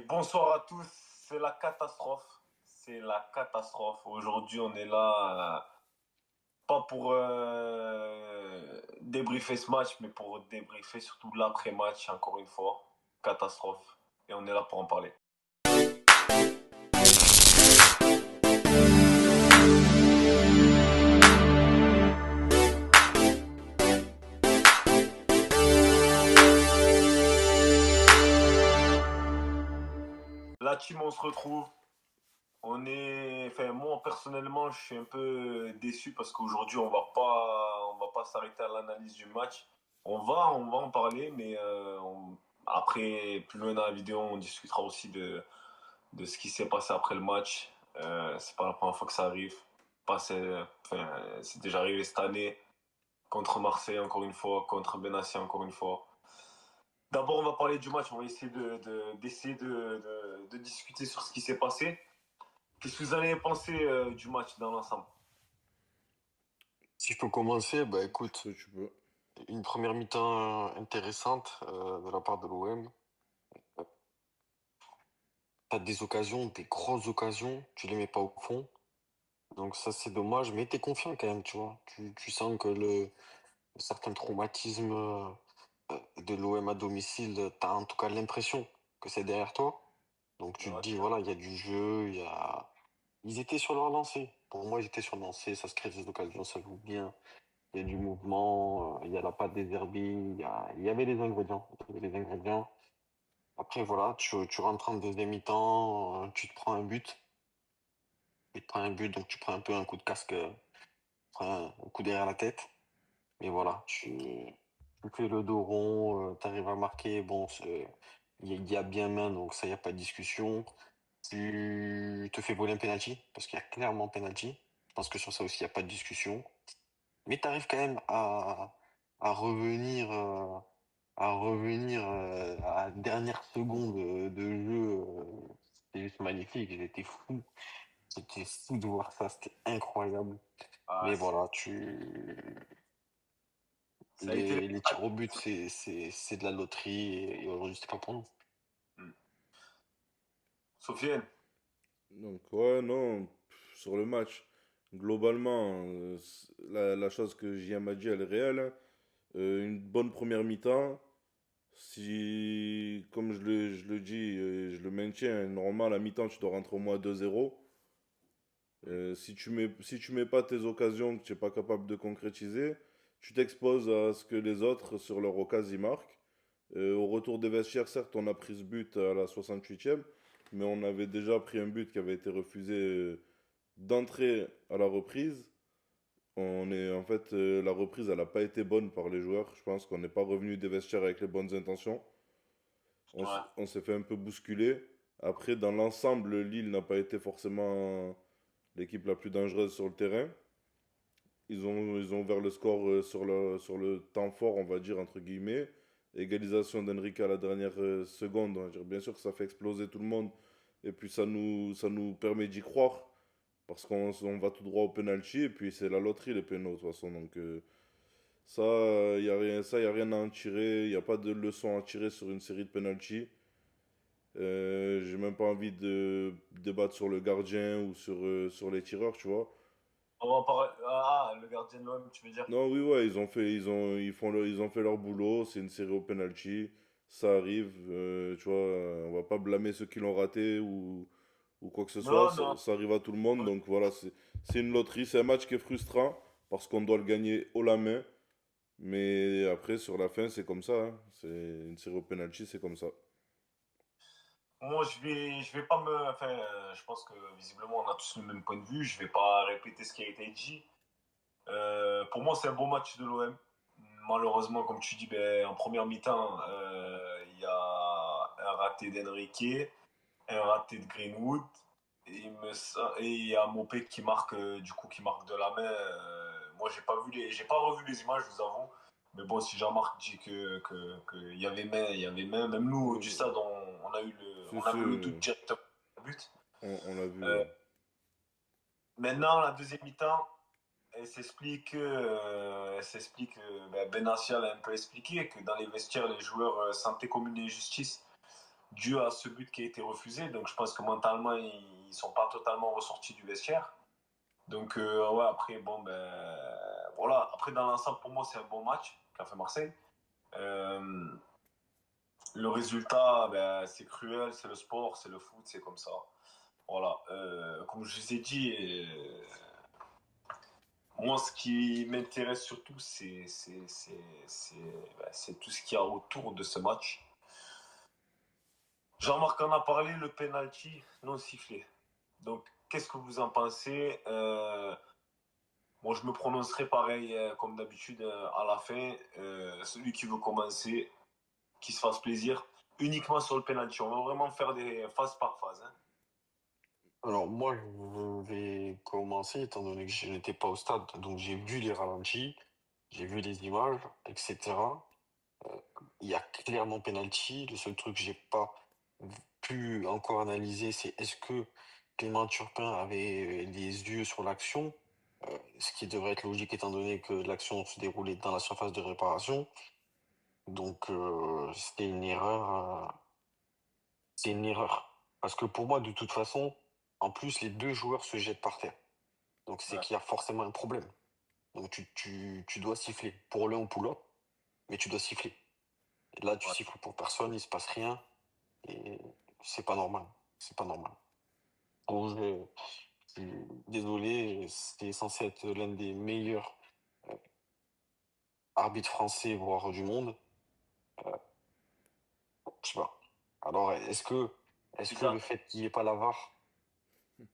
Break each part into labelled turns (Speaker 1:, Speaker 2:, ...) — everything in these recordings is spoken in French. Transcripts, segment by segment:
Speaker 1: Bonsoir à tous, c'est la catastrophe. C'est la catastrophe. Aujourd'hui, on est là, pas pour débriefer ce match, mais pour débriefer surtout l'après-match, encore une fois. Catastrophe. Et on est là pour en parler. La team, on se retrouve. Enfin, moi personnellement, je suis un peu déçu parce qu'aujourd'hui, on va pas s'arrêter à l'analyse du match. On va en parler, mais après, plus loin dans la vidéo, on discutera aussi de ce qui s'est passé après le match. C'est pas la première fois que ça arrive. C'est déjà arrivé cette année contre Marseille encore une fois, contre Benassi encore une fois. D'abord, on va parler du match. On va essayer de discuter sur ce qui s'est passé. Qu'est-ce que vous avez pensé du match dans l'ensemble?
Speaker 2: Si je peux commencer, bah écoute,
Speaker 3: Si tu peux.
Speaker 2: une première mi-temps intéressante de la part de l'OM. T'as des occasions, des grosses occasions, tu les mets pas au fond. Donc ça c'est dommage, mais t'es confiant quand même, tu vois. Tu sens que le certain traumatisme de l'OM à domicile, t'as en tout cas l'impression que c'est derrière toi. Donc tu te
Speaker 1: Ouais.
Speaker 2: dis, voilà, il y a du jeu, il y a... Ils étaient sur leur lancée. Pour moi, ils étaient sur leur lancée, ça se crée des occasions, ça joue bien. Il y a du mouvement, il y a la patte des herbies, il y avait les ingrédients. Il y avait les ingrédients. Après, voilà, tu rentres en deuxième mi-temps, tu te prends un but. Tu te prends un but, donc tu prends un peu un coup de casque, un coup derrière la tête. Mais voilà, tu fais le dos rond, tu arrives à marquer. Bon, il y a bien main, donc ça, il n'y a pas de discussion. Tu te fais voler un penalty, parce qu'il y a clairement penalty. Je pense que sur ça aussi, il n'y a pas de discussion. Mais tu arrives quand même à revenir, à la dernière seconde de jeu. C'était juste magnifique, j'étais fou. J'étais fou de voir ça, c'était incroyable.
Speaker 1: Ah,
Speaker 2: Mais voilà,
Speaker 1: ça a été.
Speaker 2: les tirs au but, c'est de la loterie et aujourd'hui, c'était pas pour nous.
Speaker 1: Sofiane,
Speaker 3: Donc, ouais, non, sur le match, globalement, la chose que JM a dit, elle est réelle, hein. Une bonne première mi-temps. Si, comme je le dis, je le maintiens, normalement, à la mi-temps, tu dois rentrer au moins 2-0. Si tu mets pas tes occasions que tu n'es pas capable de concrétiser, tu t'exposes à ce que les autres, sur leur occasion, y marquent. Au retour des vestiaires, certes, on a pris ce but à la 68e, mais on avait déjà pris un but qui avait été refusé d'entrée à la reprise. La reprise, elle n'a pas été bonne par les joueurs. Je pense qu'on n'est pas revenu des vestiaires avec les bonnes intentions.
Speaker 1: ouais.
Speaker 3: On s'est fait un peu bousculer. Après, dans l'ensemble, Lille n'a pas été forcément l'équipe la plus dangereuse sur le terrain. Ils ont ouvert le score sur le temps fort, on va dire, entre guillemets. Égalisation d'Enrique à la dernière seconde. On va dire. Bien sûr que ça fait exploser tout le monde. Et puis ça nous permet d'y croire. Parce qu'on va tout droit au penalty. Et puis c'est la loterie, les pénaux, de toute façon. Donc ça, il n'y a rien, y a rien à en tirer. Il n'y a pas de leçon à tirer sur une série de penalty. J'ai même pas envie de débattre sur le gardien ou sur les tireurs, tu vois.
Speaker 1: On va en parler. Ah, le gardien de l'OM, tu veux dire?
Speaker 3: Non, oui, ouais, ils ont fait leur boulot, c'est une série au penalty, ça arrive, tu vois, on va pas blâmer ceux qui l'ont raté ou quoi que ce soit,
Speaker 1: Non,
Speaker 3: ça,
Speaker 1: non.
Speaker 3: ça arrive à tout le monde, donc voilà, c'est une loterie, c'est un match qui est frustrant parce qu'on doit le gagner haut la main, mais après, sur la fin, c'est comme ça, hein. C'est une série au penalty, c'est comme ça.
Speaker 1: Moi, je vais pas me. Enfin, je pense que visiblement, on a tous le même point de vue. Je vais pas répéter ce qui a été dit. Pour moi, c'est un bon match de l'OM. Malheureusement, comme tu dis, ben, en première mi-temps, il y a un raté d'Enrique, un raté de Greenwood, et il y a Mopé qui marque, du coup, qui marque de la main. Moi, j'ai pas revu les images, je vous avoue. Mais bon, si Jean-Marc dit que il y avait main. Même nous, du stade,
Speaker 3: Si,
Speaker 1: on a
Speaker 3: si,
Speaker 1: vu le doute directement au but.
Speaker 3: on l'a vu,
Speaker 1: Euh,
Speaker 3: ouais.
Speaker 1: Maintenant, la deuxième mi-temps, elle s'explique ben, Benassia l'a un peu expliqué, que dans les vestiaires, les joueurs sentaient comme une injustice dû à ce but qui a été refusé. Donc je pense que mentalement, ils sont pas totalement ressortis du vestiaire. Donc ouais, après, bon, ben voilà. Après, dans l'ensemble, pour moi, c'est un bon match qu'a fait Marseille. Euh, le résultat, ben, c'est cruel, c'est le sport, c'est le foot, c'est comme ça. Voilà. Comme je vous ai dit, moi, ce qui m'intéresse surtout, c'est tout ce qu'il y a autour de ce match. Jean-Marc en a parlé, le penalty non sifflé. Donc, qu'est-ce que vous en pensez? Bon, je me prononcerai pareil, comme d'habitude, à la fin. Celui qui veut commencer, qui se fasse plaisir, uniquement sur le penalty. On va vraiment faire des phase par phase, hein.
Speaker 2: Alors, moi, je vais commencer, étant donné que je n'étais pas au stade. Donc, j'ai vu les ralentis, j'ai vu les images, etc. Il y a clairement penalty. Le seul truc que j'ai pas pu encore analyser, c'est est-ce que Clément Turpin avait les yeux sur l'action, ce qui devrait être logique étant donné que l'action se déroulait dans la surface de réparation. Donc, c'était une erreur. C'est une erreur. Parce que pour moi, de toute façon, en plus, les deux joueurs se jettent par terre. Donc, c'est
Speaker 1: Ouais.
Speaker 2: qu'il y a forcément un problème. Donc, tu dois siffler pour l'un ou pour l'autre, mais tu dois siffler. Et là, tu
Speaker 1: Ouais.
Speaker 2: siffles pour personne, il se passe rien. Et c'est pas normal. C'est pas normal. Donc, je suis désolé, c'est censé être l'un des meilleurs euh, arbitres français, voire du monde. Je sais pas. Alors, est-ce que le
Speaker 1: Bizarre.
Speaker 2: fait qu'il n'y ait pas la VAR,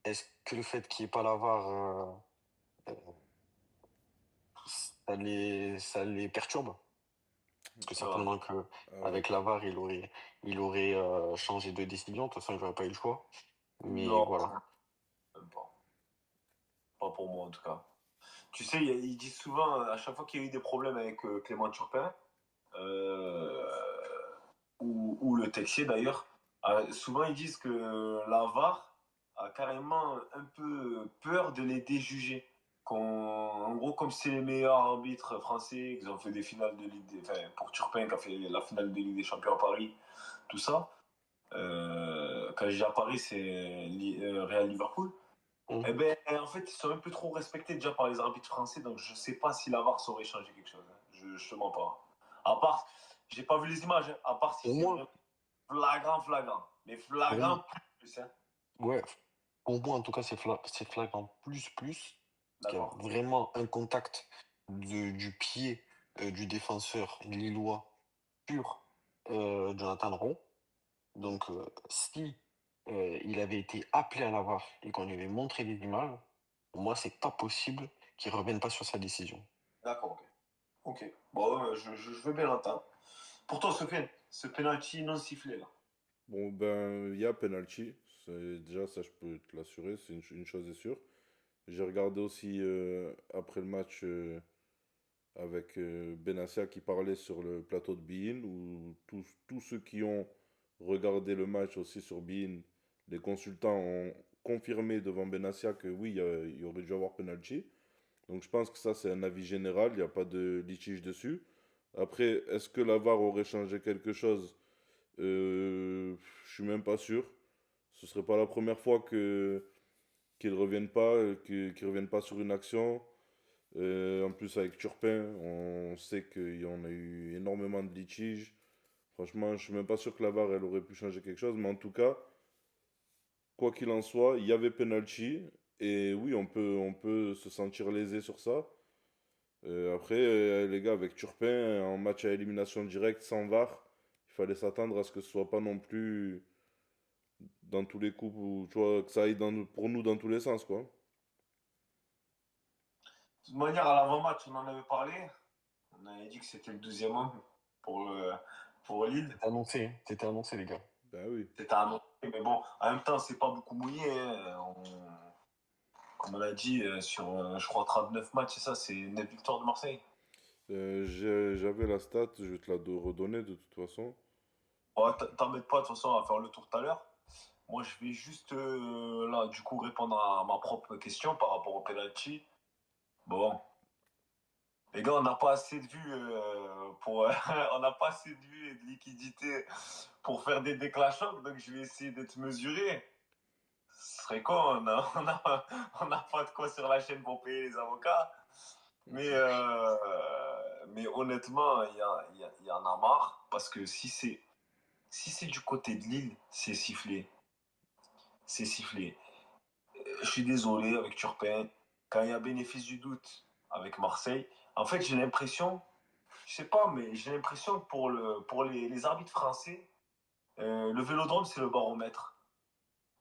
Speaker 2: est-ce que le fait qu'il n'y ait pas la VAR, euh, ça les perturbe? Parce que
Speaker 1: Non,
Speaker 2: certainement que
Speaker 3: Ah ouais.
Speaker 2: avec la VAR, il aurait changé de décision. De toute façon, il n'aurait pas eu le choix. Mais
Speaker 1: non,
Speaker 2: voilà.
Speaker 1: même pas. Pas pour moi, en tout cas. Tu sais, ils disent souvent, à chaque fois qu'il y a eu des problèmes avec Clément Turpin, euh, ou le Texier d'ailleurs, souvent ils disent que la VAR a carrément un peu peur de les déjuger. En gros, comme c'est les meilleurs arbitres français, qu'ils ont fait des finales de Ligue enfin, pour Turpin qui a fait la finale de Ligue des Champions à Paris, tout ça. Quand je dis à Paris, c'est Real Liverpool.
Speaker 2: Hum.
Speaker 1: Eh ben, en fait, ils sont un peu trop respectés déjà par les arbitres français, donc je sais pas si la VAR saurait changer quelque chose, hein. Je te mens pas. À part, j'ai pas vu les images, hein. À part si
Speaker 2: Pour
Speaker 1: c'est
Speaker 2: moi,
Speaker 1: vraiment flagrant, flagrant. Mais
Speaker 2: pour moi,
Speaker 1: flagrant plus, hein.
Speaker 2: ouais, pour moi, en tout cas, c'est flagrant plus qu'il y a
Speaker 1: D'accord.
Speaker 2: vraiment un contact du pied du défenseur lillois sur Jonathan Roux. Donc, si il avait été appelé à la VAR et qu'on lui avait montré les images, pour moi, c'est pas possible qu'il revienne pas sur sa décision.
Speaker 1: D'accord, ok. Ok. Bon, je veux bien l'entendre. Pour toi, ce penalty non sifflé, là.
Speaker 3: Bon, ben, il y a penalty. Déjà, ça, je peux te l'assurer, c'est une chose est sûre. J'ai regardé aussi après le match avec Benassia qui parlait sur le plateau de Bein, où tous ceux qui ont regardé le match aussi sur Bein, les consultants ont confirmé devant Benassia que oui, il y aurait dû avoir penalty. Donc je pense que ça, c'est un avis général, il n'y a pas de litige dessus. Après, est-ce que la VAR aurait changé quelque chose? Je suis même pas sûr. Ce serait pas la première fois qu'ils reviennent pas, qu'ils reviennent pas sur une action. En plus avec Turpin, on sait qu'il y en a eu énormément de litiges. Franchement, je suis même pas sûr que la VAR elle aurait pu changer quelque chose, mais en tout cas, quoi qu'il en soit, il y avait penalty et oui, on peut se sentir lésé sur ça. Après, les gars, avec Turpin, en match à élimination directe, sans VAR, il fallait s'attendre à ce que ce soit pas non plus dans tous les coups, tu vois, que ça aille pour nous dans tous les sens, quoi.
Speaker 1: De toute manière, à l'avant-match, on en avait parlé. On avait dit que c'était le 12e homme pour, pour Lille.
Speaker 2: C'était annoncé, les gars.
Speaker 3: Ben oui.
Speaker 1: C'était annoncé, mais bon, en même temps, c'est pas beaucoup mouillé, hein. Comme on l'a dit, sur, je crois, 39 matchs, c'est ça, c'est 9 victoires de Marseille.
Speaker 3: J'avais la stat, je vais te la redonner de toute façon.
Speaker 1: Ouais, t'embête pas, de toute façon, on va faire le tour tout à l'heure. Moi, je vais juste, là, du coup, répondre à ma propre question par rapport au penalty. Bon, Les gars, on n'a pas assez de vues pour. On n'a pas assez de vues et de liquidité pour faire des déclencheurs, donc je vais essayer d'être mesuré. Ce serait quoi? On a pas de quoi sur la chaîne pour payer les avocats. Mais honnêtement, il y en a marre parce que si c'est du côté de Lille, c'est sifflé. C'est sifflé. Je suis désolé avec Turpin. Quand il y a bénéfice du doute avec Marseille, en fait, j'ai l'impression, je sais pas, mais j'ai l'impression que pour les arbitres français, le vélodrome, c'est le baromètre.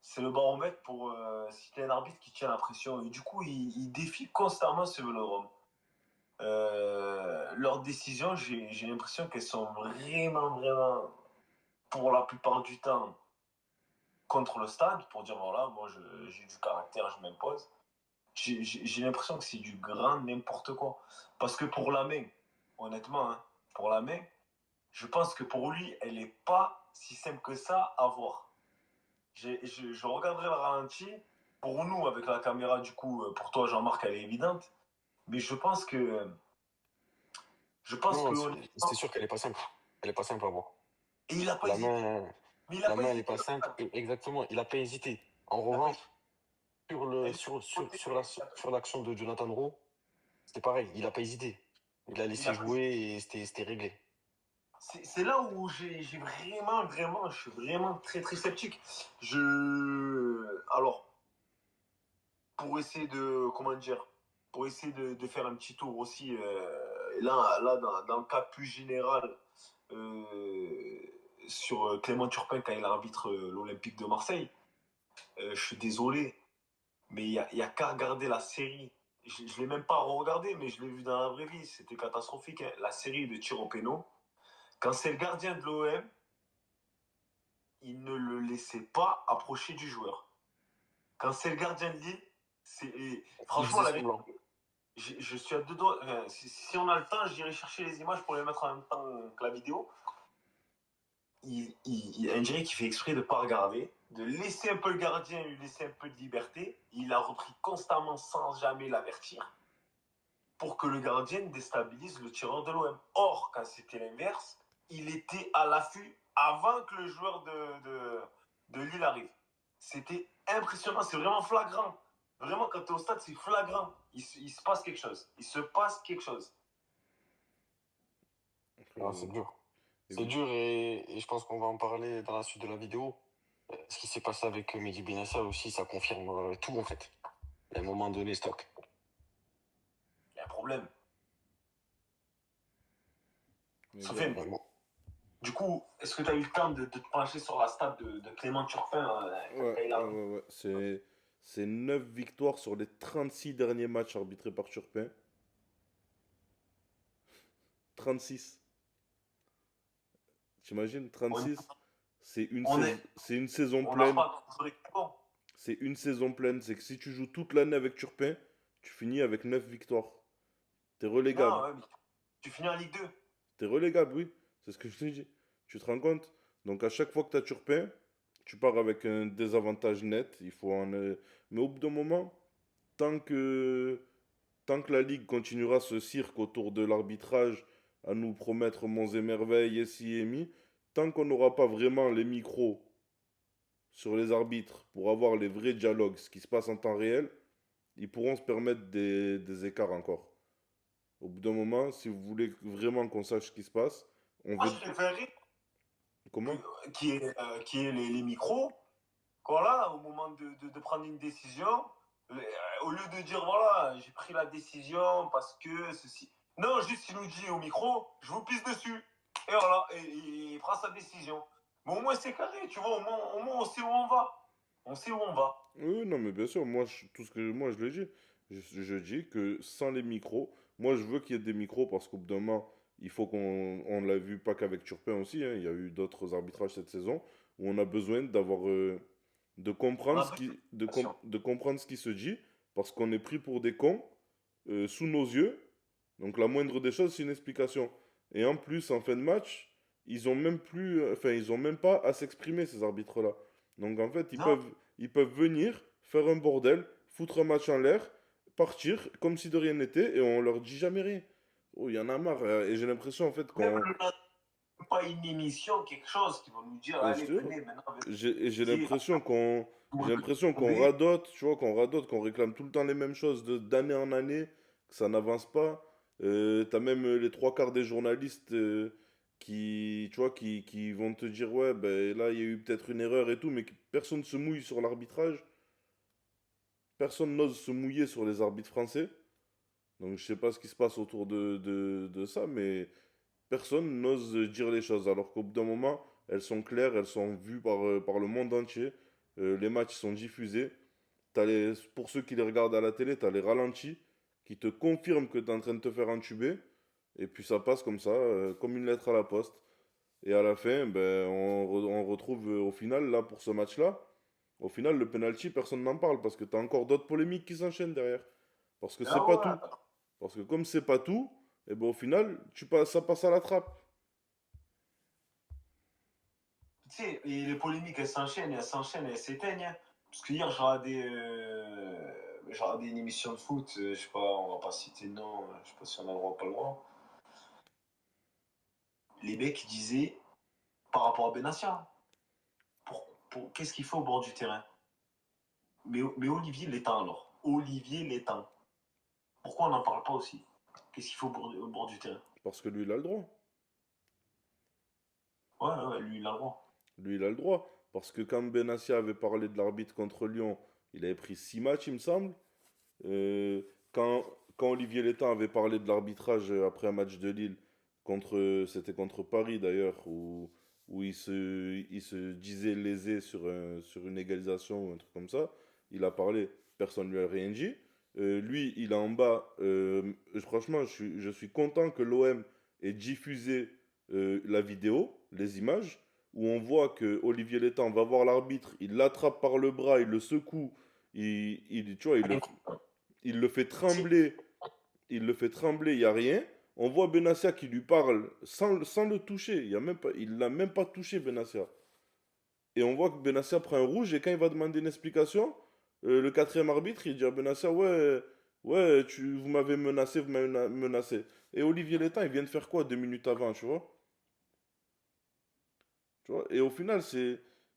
Speaker 1: C'est le baromètre pour si tu un arbitre qui tient la pression. Et du coup, il défie constamment ce vélodrome. Leurs décisions, j'ai l'impression qu'elles sont vraiment, pour la plupart du temps, contre le stade, pour dire voilà, moi j'ai du caractère, je m'impose. J'ai l'impression que c'est du grand n'importe quoi. Parce que pour la main, honnêtement, hein, pour la main, je pense que pour lui, elle n'est pas si simple que ça à voir. Je regarderai le ralenti. Pour nous, avec la caméra, du coup, pour toi, Jean-Marc, elle est évidente. Mais je pense que
Speaker 2: Non, c'est
Speaker 1: honnêtement,
Speaker 2: sûr qu'elle est pas simple. Elle est pas simple à voir.
Speaker 1: et il n'a pas
Speaker 2: La
Speaker 1: hésité.
Speaker 2: main,
Speaker 1: Mais il n'a
Speaker 2: la
Speaker 1: pas
Speaker 2: main, elle est
Speaker 1: hésité.
Speaker 2: pas simple. Exactement, il a pas hésité. En
Speaker 1: Il a pas
Speaker 2: revanche,
Speaker 1: hésité. Elle est
Speaker 2: sur l'action de Jonathan Rowe, c'était pareil. Il a pas hésité. Il a
Speaker 1: il
Speaker 2: laissé
Speaker 1: a pas
Speaker 2: jouer et c'était réglé.
Speaker 1: c'est là où j'ai vraiment, je suis vraiment très sceptique. Alors, pour essayer de, comment dire, pour essayer de faire un petit tour aussi, là dans le cas plus général, euh, sur Clément Turpin quand il arbitre l'Olympique de Marseille, je suis désolé, mais il y a qu'à regarder la série. Je ne l'ai même pas regardé, mais je l'ai vu dans la vraie vie. C'était catastrophique, hein. La série de tirs au pénal. Quand c'est le gardien de l'OM, il ne le laissait pas approcher du joueur. Quand c'est le gardien de Lille,
Speaker 2: Il
Speaker 1: franchement,
Speaker 2: faisait semblant.
Speaker 1: je suis à deux doigts. Enfin, si on a le temps, j'irai chercher les images pour les mettre en même temps que la vidéo. On dirait qu'il fait exprès de ne pas regarder, de laisser un peu le gardien, lui laisser un peu de liberté. Il a repris constamment sans jamais l'avertir pour que le gardien déstabilise le tireur de l'OM. Or, quand c'était l'inverse, il était à l'affût avant que le joueur de Lille arrive. C'était impressionnant, c'est vraiment flagrant. Vraiment, quand tu es au stade, c'est flagrant. Il se passe quelque chose. Il se passe quelque chose.
Speaker 2: Ah, c'est dur. C'est
Speaker 3: Évi-
Speaker 2: dur et je pense qu'on va en parler dans la suite de la vidéo. Ce qui s'est passé avec Mehdi Benassa aussi, ça confirme tout en fait. À un moment donné, stock.
Speaker 1: Il y a un problème.
Speaker 3: évi-
Speaker 1: Sofiane,
Speaker 2: Bon.
Speaker 1: du coup, est-ce que tu as eu le temps de te pencher sur la stat de Clément Turpin
Speaker 3: Ouais,
Speaker 1: quand il a...
Speaker 3: ouais. C'est 9 victoires sur les 36 derniers matchs arbitrés par Turpin. 36. T'imagines,
Speaker 1: On
Speaker 3: 36,
Speaker 1: on est,
Speaker 3: c'est une saison
Speaker 1: on n'a
Speaker 3: pleine.
Speaker 1: pas trouvé bon.
Speaker 3: C'est une saison pleine. C'est que si tu joues toute l'année avec Turpin, tu finis avec 9 victoires. T'es relégable.
Speaker 1: Non, ouais, mais tu finis en Ligue 2.
Speaker 3: T'es relégable, oui. C'est ce que je te dis. Tu te rends compte? Donc à chaque fois que tu as Turpin, tu pars avec un désavantage net. Mais au bout d'un moment, tant que, tant que la Ligue continuera ce cirque autour de l'arbitrage, à nous promettre monts et merveilles, et si et mi, tant qu'on n'aura pas vraiment les micros sur les arbitres pour avoir les vrais dialogues, ce qui se passe en temps réel, ils pourront se permettre des écarts encore. Au bout d'un moment, si vous voulez vraiment qu'on sache ce qui se passe, on
Speaker 1: Moi,
Speaker 3: veut...
Speaker 1: je préférerais
Speaker 3: Comment?
Speaker 1: qu'il y ait les micros. Voilà, au moment de prendre une décision, au lieu de dire voilà, j'ai pris la décision parce que ceci. Non, juste il nous dit au micro, je vous pisse dessus. Et voilà, et il prend sa décision. Mais au moins c'est carré, tu vois, au moins on sait où on va. On sait où on va.
Speaker 3: Oui, non, mais bien sûr, tout ce que moi je le dis, je dis que sans les micros, moi je veux qu'il y ait des micros parce qu'au bout d'un moment, il faut on l'a vu pas qu'avec Turpin aussi, hein, il y a eu d'autres arbitrages cette saison où on a besoin de
Speaker 1: On
Speaker 3: comprendre
Speaker 1: a besoin
Speaker 3: de comprendre ce qui se dit parce qu'on est pris pour des cons sous nos yeux. Donc la moindre des choses, c'est une explication. Et en plus, en fin de match, ils ont même plus, enfin, ils ont même pas à s'exprimer ces arbitres-là. Donc en fait,
Speaker 1: non,
Speaker 3: ils peuvent venir, faire un bordel, foutre un match en l'air, partir comme si de rien n'était, et on leur dit jamais rien. Oh, il y en a marre. Et j'ai l'impression, en fait,
Speaker 1: Même
Speaker 3: qu'on.
Speaker 1: le lendemain, pas une émission, quelque chose qui vont nous dire,
Speaker 3: Et je
Speaker 1: allez,
Speaker 3: te jure,
Speaker 1: venez, maintenant,
Speaker 3: j'ai
Speaker 1: venez,
Speaker 3: l'impression qu'on. J'ai l'impression qu'on
Speaker 1: tomber.
Speaker 3: radote, tu vois, qu'on radote, qu'on réclame tout le temps les mêmes choses d'année en année, que ça n'avance pas. T'as même les trois quarts des journalistes qui, tu vois, qui vont te dire, ouais, ben là, il y a eu peut-être une erreur et tout, mais que personne ne se mouille sur l'arbitrage. Personne n'ose se mouiller sur les arbitres français. Donc je sais pas ce qui se passe autour de ça, mais personne n'ose dire les choses. Alors qu'au bout d'un moment, elles sont claires, elles sont vues par le monde entier. Les matchs sont diffusés. Pour ceux qui les regardent à la télé, tu as les ralentis qui te confirment que tu es en train de te faire entuber. Et puis ça passe comme ça, comme une lettre à la poste. Et à la fin, ben, on retrouve au final, là, pour ce match-là, au final, le penalty, personne n'en parle parce que tu as encore d'autres polémiques qui s'enchaînent derrière. Parce que c'est
Speaker 1: Ah
Speaker 3: pas tout.
Speaker 1: ouais.
Speaker 3: Parce que comme c'est pas tout, et ben au final, ça passe à la trappe.
Speaker 1: Tu sais, et les polémiques, elles s'enchaînent, elles s'éteignent, hein. Parce que hier, j'ai regardé une émission de foot, je sais pas, on va pas citer de nom, je sais pas si on a le droit ou pas le droit. Les mecs, ils disaient, par rapport à Benassia, qu'est-ce qu'il fait au bord du terrain? Mais Olivier l'étang alors. Olivier l'étang. Pourquoi on n'en parle pas aussi? Qu'est-ce qu'il faut au bord du terrain?
Speaker 3: Parce que lui, il a le droit.
Speaker 1: Ouais, ouais, lui, il a le droit.
Speaker 3: Lui, il a le droit. Parce que quand Benassia avait parlé de l'arbitre contre Lyon, il avait pris 6 matchs, il me semble. Euh, quand, quand Olivier Létang avait parlé de l'arbitrage après un match de Lille, c'était contre Paris d'ailleurs, où il se disait lésé sur une égalisation ou un truc comme ça, il a parlé, personne ne lui a rien dit. Lui, il est en bas. Franchement, je suis content que l'OM ait diffusé la vidéo, les images, où on voit que Olivier Létang va voir l'arbitre, il l'attrape par le bras, il le secoue, tu vois, il le fait
Speaker 1: C'est-
Speaker 3: trembler, il le fait trembler, il n'y a rien. On voit Benassia qui lui parle sans le toucher, il l'a même pas touché Benassia. Et on voit que Benassia prend un rouge et quand il va demander une explication, le quatrième arbitre il dit à Benassia ouais, ouais, vous m'avez menacé, vous m'avez menacé. Et Olivier Létang il vient de faire quoi 2 minutes avant, tu vois? Tu vois? Et au final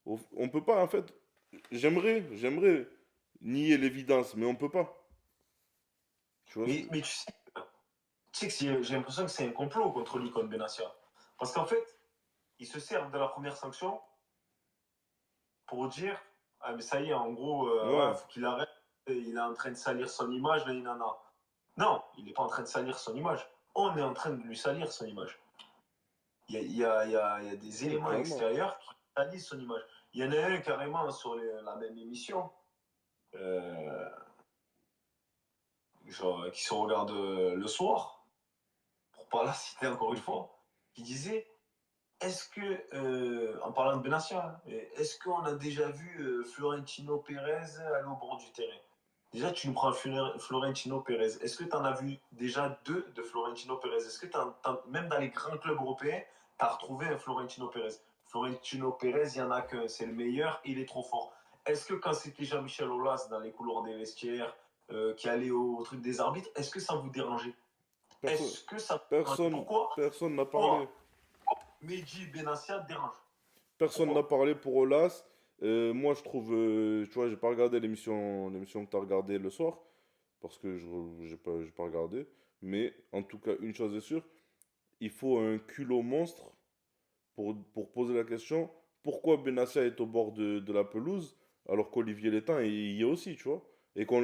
Speaker 3: on peut pas en fait, j'aimerais nier l'évidence, mais on peut pas. Tu vois ce que...
Speaker 1: Mais tu sais que j'ai l'impression que c'est un complot contre lui, contre Benassia. Parce qu'en fait, ils se servent de la première sanction pour dire, ah mais ça y est, en gros, ouais,
Speaker 3: Ouais.
Speaker 1: faut qu'il arrête, il est en train de salir son image, là, il en a. Non, il n'est pas en train de salir son image. On est en train de lui salir son image. Il y a des
Speaker 3: Oui,
Speaker 1: éléments
Speaker 3: clairement.
Speaker 1: extérieurs qui salissent son image. Il y en a un carrément sur la même émission, euh, genre, qui se regarde le soir, pour pas la citer encore une
Speaker 3: Mhm.
Speaker 1: fois, qui disait est-ce que, en parlant de Benassia, hein, est-ce qu'on a déjà vu Florentino Pérez aller au bord du terrain? Déjà, tu nous prends Florentino Pérez. Est-ce que tu en as vu déjà deux de Florentino Pérez? Est-ce que même dans les grands clubs européens, tu as retrouvé un Florentino Pérez? Florentino Pérez, il n'y en a qu'un, c'est le meilleur, il est trop fort. Est-ce que quand c'était Jean-Michel Aulas dans les couloirs des vestiaires, qui allait au truc des arbitres, est-ce que ça vous dérangeait?
Speaker 3: Personne,
Speaker 1: Est-ce que ça vous dérangeait?
Speaker 3: personne,
Speaker 1: Pourquoi?
Speaker 3: personne n'a parlé.
Speaker 1: Pourquoi Mehdi Benassia dérange?
Speaker 3: Personne n'a
Speaker 1: Pourquoi?
Speaker 3: parlé pour Olas. Moi, je trouve, tu vois, j'ai pas regardé l'émission que tu as regardée le soir, parce que j'ai pas regardé. Mais en tout cas, une chose est sûre, il faut un culot monstre pour poser la question, pourquoi Benassia est au bord de la pelouse, alors qu'Olivier Létang y est aussi, tu vois. Et tout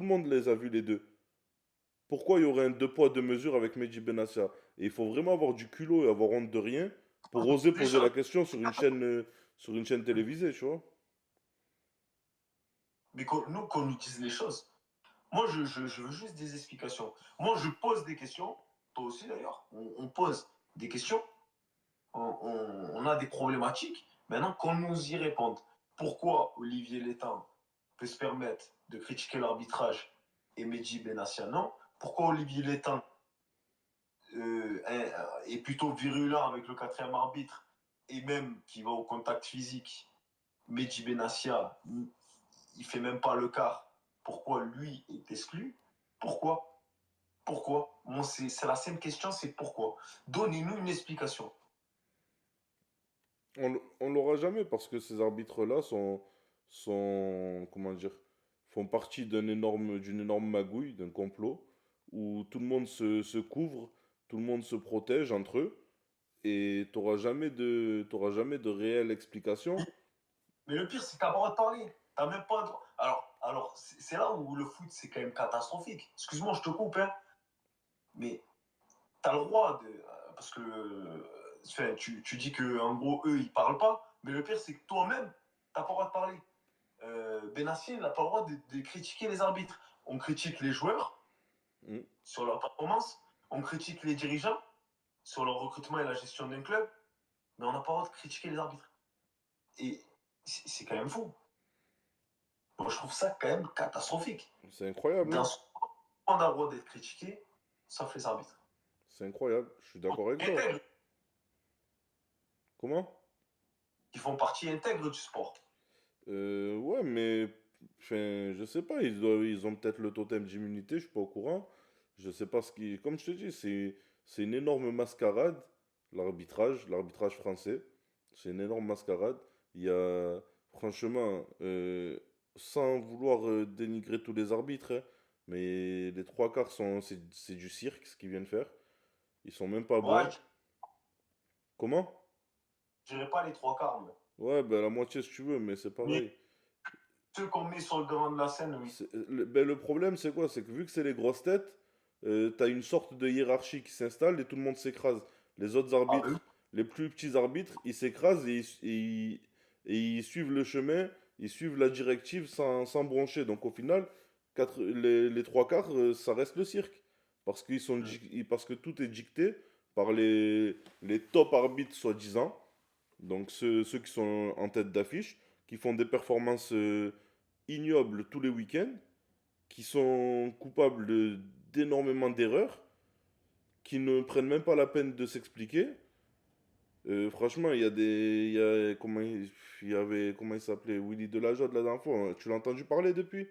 Speaker 3: le monde les a vus les deux. Pourquoi il y aurait un deux poids, deux mesures avec Mehdi Benassia? Et il faut vraiment avoir du culot et avoir honte de rien pour oser
Speaker 1: Les
Speaker 3: poser
Speaker 1: choses,
Speaker 3: la question sur une chaîne télévisée, tu vois.
Speaker 1: mais qu'on nous dise les choses. Moi, je veux juste des explications. Moi, je pose des questions, toi aussi d'ailleurs, on pose des questions, on a des problématiques. Maintenant, qu'on nous y réponde. Pourquoi Olivier Létang peut se permettre de critiquer l'arbitrage et Mehdi Benassia non? Pourquoi Olivier Létang est plutôt virulent avec le quatrième arbitre et même qui va au contact physique? Mehdi Benassia, il fait même pas le quart. Pourquoi lui est exclu? Pourquoi? Pourquoi? Moi, c'est la seule question, c'est pourquoi. Donnez-nous une explication.
Speaker 3: On l'aura jamais parce que ces arbitres-là comment dire, font partie d'une énorme magouille, d'un complot, où tout le monde se couvre, tout le monde se protège entre eux, et t'auras jamais de réelle explication.
Speaker 1: Mais le pire, c'est que t'as pas le droit de parler. T'as même pas le droit. Alors c'est là où le foot, c'est quand même catastrophique. Excuse-moi, je te coupe, hein, mais t'as le droit de. Parce que enfin, tu dis que en gros, eux, ils parlent pas. Mais le pire, c'est que toi-même, t'as pas le droit de parler. Benassi n'a pas le droit de critiquer les arbitres. On critique les joueurs
Speaker 3: Mm.
Speaker 1: sur leur performance, on critique les dirigeants sur leur recrutement et la gestion d'un club, mais on n'a pas le droit de critiquer les arbitres. Et c'est quand même fou. Moi, je trouve ça quand même catastrophique.
Speaker 3: C'est incroyable,
Speaker 1: Dans
Speaker 3: hein.
Speaker 1: ce monde, on a le droit d'être critiqué, sauf les arbitres.
Speaker 3: C'est incroyable. Je suis d'accord avec toi.
Speaker 1: Intègres,
Speaker 3: Comment?
Speaker 1: qui font partie intègre du sport.
Speaker 3: Ouais, mais enfin, je sais pas, ils ont peut-être le totem d'immunité, je suis pas au courant. Je sais pas ce qui. Comme je te dis, c'est une énorme mascarade, l'arbitrage français. C'est une énorme mascarade. Il y a, franchement, sans vouloir dénigrer tous les arbitres, hein, mais les trois quarts c'est du cirque ce qu'ils viennent faire. Ils sont même pas
Speaker 1: Ouais,
Speaker 3: bons. Comment?
Speaker 1: je dirais pas les trois quarts, mais
Speaker 3: Ouais, ben la moitié si tu veux, mais c'est pareil.
Speaker 1: ceux qu'on met sur le devant de la scène, oui.
Speaker 3: Le problème, c'est quoi? C'est que vu que c'est les grosses têtes, t'as une sorte de hiérarchie qui s'installe et tout le monde s'écrase. Les autres
Speaker 1: Ah, oui.
Speaker 3: arbitres, les plus petits arbitres, ils s'écrasent et ils suivent le chemin, ils suivent la directive sans broncher. Donc au final, les trois quarts, ça reste le cirque. Parce que tout est dicté par les top arbitres soi-disant. Donc ceux qui sont en tête d'affiche, qui font des performances ignobles tous les week-ends, qui sont coupables d'énormément d'erreurs, qui ne prennent même pas la peine de s'expliquer. Franchement, il y avait, comment il s'appelait, Willy Delajotte la dernière fois, hein. Tu l'as entendu parler depuis?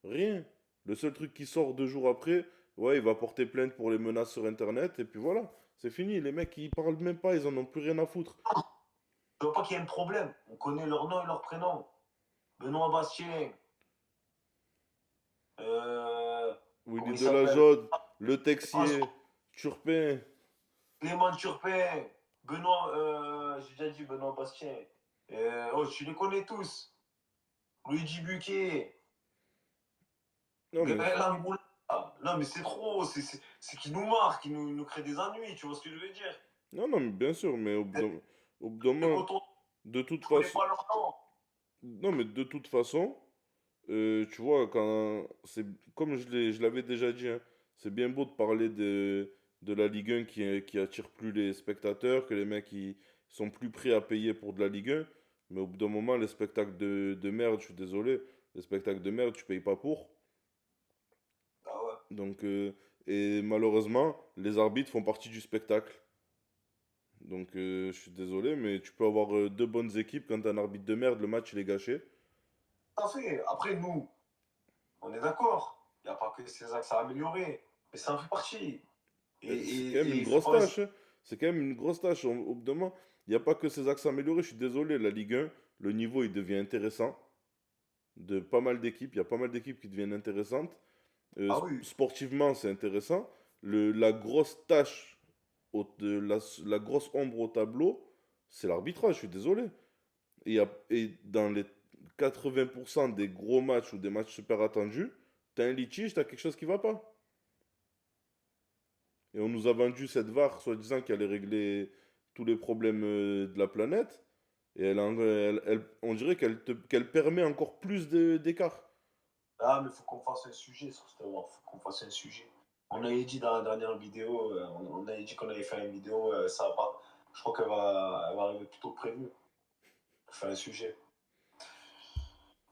Speaker 3: Rien. Le seul truc qui sort 2 jours après, ouais, il va porter plainte pour les menaces sur Internet, et puis voilà, c'est fini. Les mecs, ils parlent même pas, ils en ont plus rien à foutre.
Speaker 1: Je veux pas qu'il y ait un problème. On connaît leur nom et leur prénom. Benoît Bastien. Comment
Speaker 3: Willy
Speaker 1: il s'appelle?
Speaker 3: Delajotte, Le
Speaker 1: François
Speaker 3: Texier, Turpin.
Speaker 1: Clément Turpin. Benoît, j'ai déjà dit Benoît Bastien. Oh, tu les connais tous. Luigi Buquet.
Speaker 3: Non mais,
Speaker 1: Gaël Angoula. Non, mais c'est trop. C'est qui nous marque, qui nous crée des ennuis. Tu vois ce que je veux dire?
Speaker 3: non, mais bien sûr, mais au bout d'un
Speaker 1: Et
Speaker 3: moment,
Speaker 1: quand on
Speaker 3: de toute
Speaker 1: ne connaît
Speaker 3: façon,
Speaker 1: pas leur nom.
Speaker 3: non, mais de toute façon, tu vois, comme je l'avais déjà dit, hein, c'est bien beau de parler de la Ligue 1 qui attire plus les spectateurs, que les mecs qui sont plus prêts à payer pour de la Ligue 1, mais au bout d'un moment, les spectacles de merde, je suis désolé, les spectacles de merde, tu payes pas pour.
Speaker 1: Ah ouais.
Speaker 3: Donc, et malheureusement, les arbitres font partie du spectacle. Donc, je suis désolé, mais tu peux avoir deux bonnes équipes. Quand t'as un arbitre de merde, le match il est gâché.
Speaker 1: Tout à fait. Après, nous, on est d'accord. Il n'y a pas que ces axes à améliorer. Mais ça en fait partie.
Speaker 3: C'est quand même
Speaker 1: Et
Speaker 3: une
Speaker 1: il faut
Speaker 3: grosse
Speaker 1: pas.
Speaker 3: tâche, hein. C'est quand même une grosse tâche. Au bout d'un moment, il n'y a pas que ces axes à améliorer. Je suis désolé, la Ligue 1, le niveau il devient intéressant. De pas mal d'équipes, il y a pas mal d'équipes qui deviennent intéressantes.
Speaker 1: Ah oui.
Speaker 3: Sportivement, c'est intéressant. La grosse tâche, la grosse ombre au tableau, c'est l'arbitrage. Je suis désolé. Et dans les 80% des gros matchs ou des matchs super attendus, t'as un litige, t'as quelque chose qui va pas. Et on nous a vendu cette VAR, soi-disant qu'elle allait régler tous les problèmes de la planète. Et on dirait qu'elle permet encore plus d'écart.
Speaker 1: Ah, mais il faut qu'on fasse un sujet sur cette war. Il faut qu'on fasse un sujet. On avait dit dans la dernière vidéo, on avait dit qu'on allait faire une vidéo, ça va pas. Je crois elle va arriver plus tôt que prévu. Pour faire un sujet.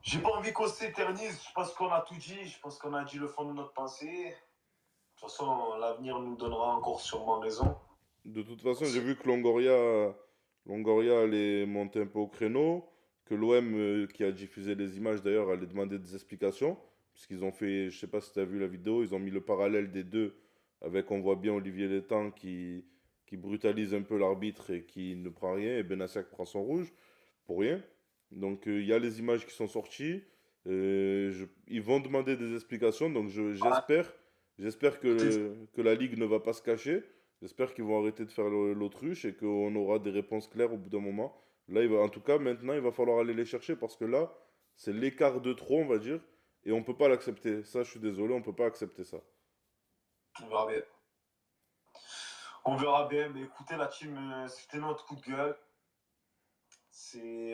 Speaker 1: J'ai pas envie qu'on s'éternise. Je pense qu'on a tout dit. Je pense qu'on a dit le fond de notre pensée. De toute façon, l'avenir nous donnera encore sûrement raison.
Speaker 3: De toute façon, j'ai vu que Longoria allait monter un peu au créneau, que l'OM, qui a diffusé les images d'ailleurs, allait demander des explications. Parce qu'ils ont fait, je sais pas si tu as vu la vidéo, ils ont mis le parallèle des deux avec, on voit bien Olivier Létang qui brutalise un peu l'arbitre et qui ne prend rien, et Benassia qui prend son rouge pour rien. Donc il y a les images qui sont sorties. Ils vont demander des explications, donc
Speaker 1: Ah,
Speaker 3: j'espère
Speaker 1: écoutez,
Speaker 3: que la Ligue ne va pas se cacher. J'espère qu'ils vont arrêter de faire l'autruche et qu'on aura des réponses claires au bout d'un moment. Là, en tout cas, maintenant, il va falloir aller les chercher parce que là, c'est l'écart de trop, on va dire, et on peut pas l'accepter. Ça, je suis désolé, on peut pas accepter ça.
Speaker 1: on verra bien. On verra bien, mais écoutez, la team, c'était notre coup de gueule.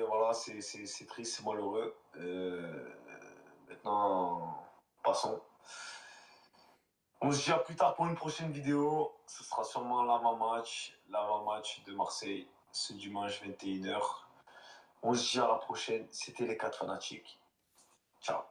Speaker 1: Voilà, c'est triste, c'est malheureux. Maintenant, passons. On se dit à plus tard pour une prochaine vidéo. Ce sera sûrement l'avant-match de Marseille, ce dimanche 21h. On se dit à la prochaine. C'était les 4 fanatiques. Ciao.